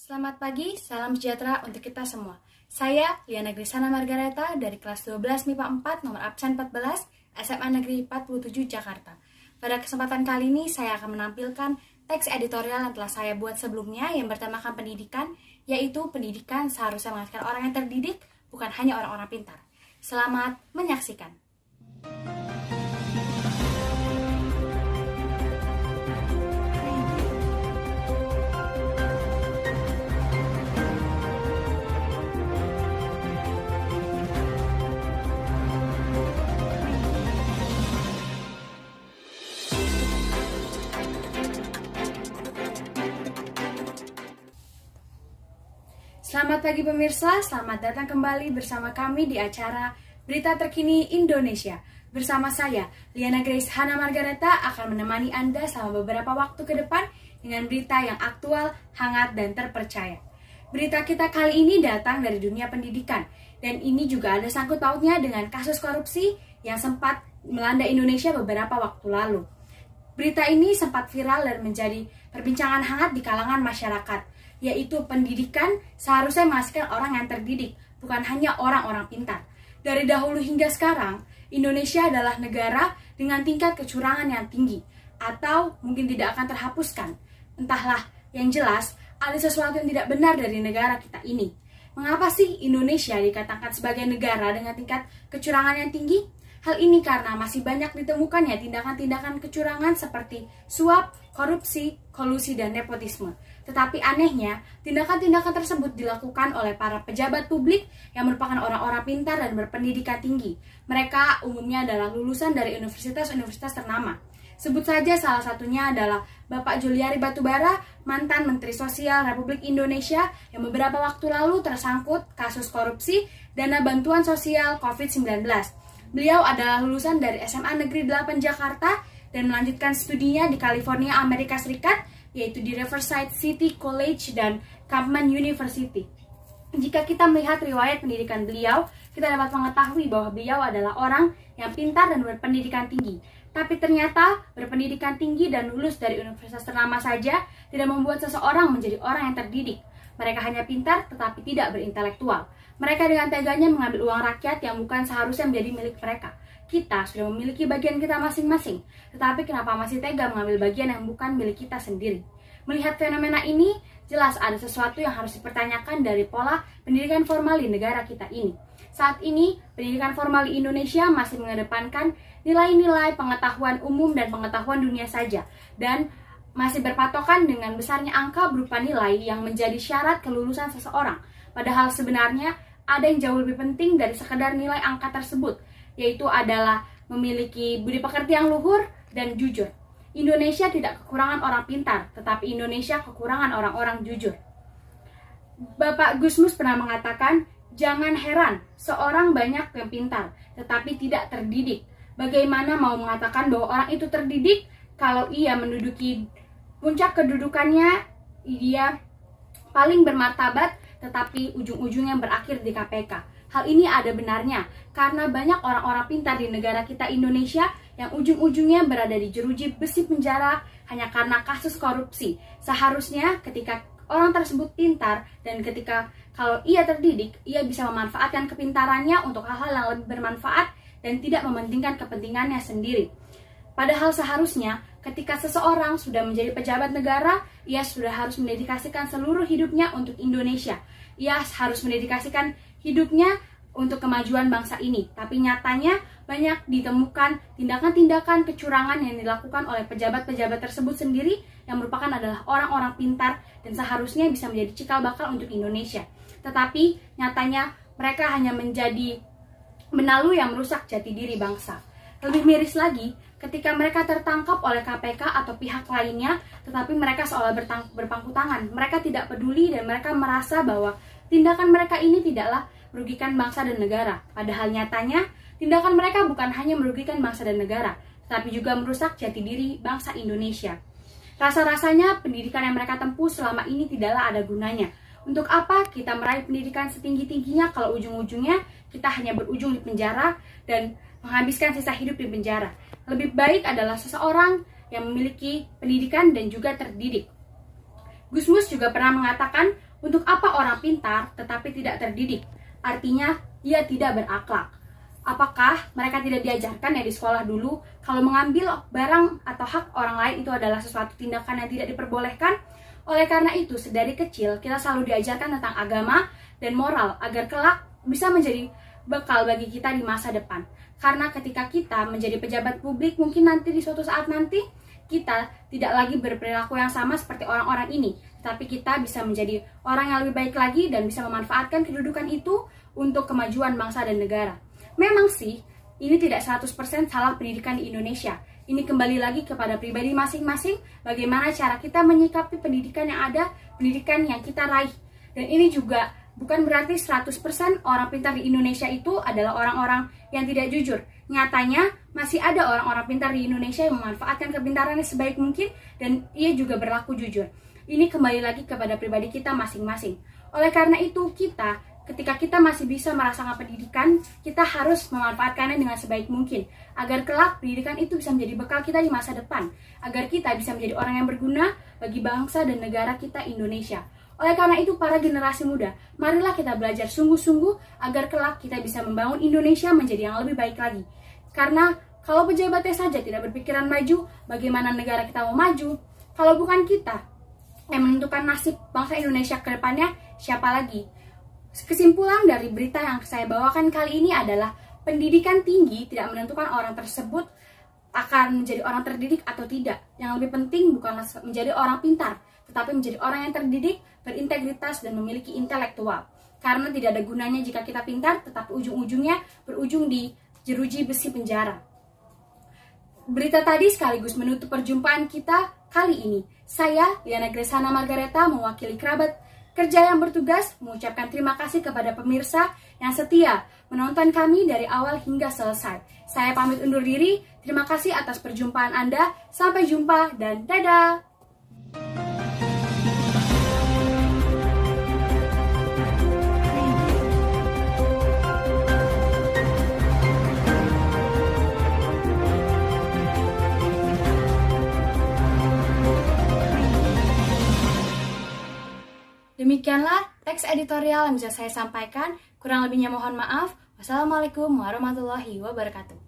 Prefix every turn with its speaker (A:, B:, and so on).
A: Selamat pagi, salam sejahtera untuk kita semua. Saya Liana Grisana Margareta dari kelas 12 MIPA 4 nomor absen 14 SMA Negeri 47 Jakarta. Pada kesempatan kali ini saya akan menampilkan teks editorial yang telah saya buat sebelumnya yang bertemakan pendidikan, yaitu pendidikan seharusnya menghasilkan orang yang terdidik, bukan hanya orang-orang pintar. Selamat menyaksikan. Selamat pagi pemirsa, selamat datang kembali bersama kami di acara Berita Terkini Indonesia. Bersama saya, Liana Grace Hana Margareta akan menemani Anda selama beberapa waktu ke depan dengan berita yang aktual, hangat, dan terpercaya. Berita kita kali ini datang dari dunia pendidikan, dan ini juga ada sangkut pautnya dengan kasus korupsi yang sempat melanda Indonesia beberapa waktu lalu. Berita ini sempat viral dan menjadi perbincangan hangat di kalangan masyarakat, yaitu pendidikan seharusnya menghasilkan orang yang terdidik, bukan hanya orang-orang pintar. Dari dahulu hingga sekarang, Indonesia adalah negara dengan tingkat kecurangan yang tinggi, atau mungkin tidak akan terhapuskan. Entahlah, yang jelas, ada sesuatu yang tidak benar dari negara kita ini. Mengapa sih Indonesia dikatakan sebagai negara dengan tingkat kecurangan yang tinggi? Hal ini karena masih banyak ditemukannya tindakan-tindakan kecurangan seperti suap, korupsi, kolusi, dan nepotisme. Tetapi anehnya, tindakan-tindakan tersebut dilakukan oleh para pejabat publik yang merupakan orang-orang pintar dan berpendidikan tinggi. Mereka umumnya adalah lulusan dari universitas-universitas ternama. Sebut saja salah satunya adalah Bapak Juliari Batubara, mantan Menteri Sosial Republik Indonesia yang beberapa waktu lalu tersangkut kasus korupsi dana bantuan sosial COVID-19. Beliau adalah lulusan dari SMA Negeri 8 Jakarta dan melanjutkan studinya di California, Amerika Serikat, yaitu di Riverside City College dan Chapman University. Jika kita melihat riwayat pendidikan beliau, kita dapat mengetahui bahwa beliau adalah orang yang pintar dan berpendidikan tinggi. Tapi ternyata berpendidikan tinggi dan lulus dari universitas ternama saja tidak membuat seseorang menjadi orang yang terdidik. Mereka hanya pintar tetapi tidak berintelektual. Mereka dengan teganya mengambil uang rakyat yang bukan seharusnya menjadi milik mereka. Kita sudah memiliki bagian kita masing-masing, tetapi kenapa masih tega mengambil bagian yang bukan milik kita sendiri? Melihat fenomena ini, jelas ada sesuatu yang harus dipertanyakan dari pola pendidikan formal di negara kita ini. Saat ini, pendidikan formal di Indonesia masih mengedepankan nilai-nilai pengetahuan umum dan pengetahuan dunia saja, dan masih berpatokan dengan besarnya angka berupa nilai yang menjadi syarat kelulusan seseorang. Padahal sebenarnya ada yang jauh lebih penting dari sekedar nilai angka tersebut, yaitu adalah memiliki budi pekerti yang luhur dan jujur. Indonesia tidak kekurangan orang pintar, tetapi Indonesia kekurangan orang-orang jujur. Bapak Gusmus pernah mengatakan, jangan heran, seorang banyak yang pintar, tetapi tidak terdidik. Bagaimana mau mengatakan bahwa orang itu terdidik kalau ia menduduki puncak kedudukannya, dia paling bermartabat, tetapi ujung-ujungnya berakhir di KPK. Hal ini ada benarnya, karena banyak orang-orang pintar di negara kita Indonesia yang ujung-ujungnya berada di jeruji besi penjara hanya karena kasus korupsi. Seharusnya ketika orang tersebut pintar dan ketika kalau ia terdidik, ia bisa memanfaatkan kepintarannya untuk hal-hal yang lebih bermanfaat dan tidak mementingkan kepentingannya sendiri. Padahal seharusnya ketika seseorang sudah menjadi pejabat negara, ia sudah harus mendedikasikan seluruh hidupnya untuk Indonesia. Ia harus mendedikasikan hidupnya untuk kemajuan bangsa ini. Tapi nyatanya banyak ditemukan tindakan-tindakan kecurangan yang dilakukan oleh pejabat-pejabat tersebut sendiri yang merupakan adalah orang-orang pintar dan seharusnya bisa menjadi cikal bakal untuk Indonesia. Tetapi nyatanya mereka hanya menjadi benalu yang merusak jati diri bangsa. Lebih miris lagi, ketika mereka tertangkap oleh KPK atau pihak lainnya, tetapi mereka seolah berpangku tangan. Mereka tidak peduli dan mereka merasa bahwa tindakan mereka ini tidaklah merugikan bangsa dan negara. Padahal nyatanya, tindakan mereka bukan hanya merugikan bangsa dan negara, tetapi juga merusak jati diri bangsa Indonesia. Rasa-rasanya pendidikan yang mereka tempuh selama ini tidaklah ada gunanya. Untuk apa kita meraih pendidikan setinggi-tingginya kalau ujung-ujungnya kita hanya berujung di penjara dan menghabiskan sisa hidup di penjara. Lebih baik adalah seseorang yang memiliki pendidikan dan juga terdidik. Gusmus juga pernah mengatakan, Untuk apa orang pintar tetapi tidak terdidik? Artinya, ia tidak berakhlak. Apakah mereka tidak diajarkan ya di sekolah dulu kalau mengambil barang atau hak orang lain itu adalah sesuatu tindakan yang tidak diperbolehkan? Oleh karena itu, sedari kecil kita selalu diajarkan tentang agama dan moral agar kelak bisa menjadi bekal bagi kita di masa depan. Karena ketika kita menjadi pejabat publik, mungkin nanti di suatu saat nanti kita tidak lagi berperilaku yang sama seperti orang-orang ini, tapi kita bisa menjadi orang yang lebih baik lagi dan bisa memanfaatkan kedudukan itu untuk kemajuan bangsa dan negara. Memang sih, ini tidak 100% salah pendidikan di Indonesia. Ini kembali lagi kepada pribadi masing-masing, bagaimana cara kita menyikapi pendidikan yang ada, pendidikan yang kita raih. Dan ini juga bukan berarti 100% orang pintar di Indonesia itu adalah orang-orang yang tidak jujur. Nyatanya, masih ada orang-orang pintar di Indonesia yang memanfaatkan kepintarannya sebaik mungkin, dan ia juga berlaku jujur. Ini kembali lagi kepada pribadi kita masing-masing. Oleh karena itu, ketika kita masih bisa merasakan pendidikan, kita harus memanfaatkannya dengan sebaik mungkin, agar kelak pendidikan itu bisa menjadi bekal kita di masa depan, agar kita bisa menjadi orang yang berguna bagi bangsa dan negara kita Indonesia. Oleh karena itu, para generasi muda, marilah kita belajar sungguh-sungguh agar kelak kita bisa membangun Indonesia menjadi yang lebih baik lagi. Karena kalau pejabatnya saja tidak berpikiran maju, bagaimana negara kita mau maju? Kalau bukan kita yang menentukan nasib bangsa Indonesia ke depannya, siapa lagi? Kesimpulan dari berita yang saya bawakan kali ini adalah pendidikan tinggi tidak menentukan orang tersebut akan menjadi orang terdidik atau tidak. Yang lebih penting bukanlah menjadi orang pintar, tetapi menjadi orang yang terdidik, berintegritas, dan memiliki intelektual. Karena tidak ada gunanya jika kita pintar, tetapi ujung-ujungnya berujung di jeruji besi penjara. Berita tadi sekaligus menutup perjumpaan kita kali ini. Saya, Liana Grace Hana Margareta, mewakili kerabat kerja yang bertugas, mengucapkan terima kasih kepada pemirsa yang setia menonton kami dari awal hingga selesai. Saya pamit undur diri, terima kasih atas perjumpaan Anda, sampai jumpa dan dadah! Demikianlah teks editorial yang bisa saya sampaikan. Kurang lebihnya mohon maaf. Wassalamualaikum warahmatullahi wabarakatuh.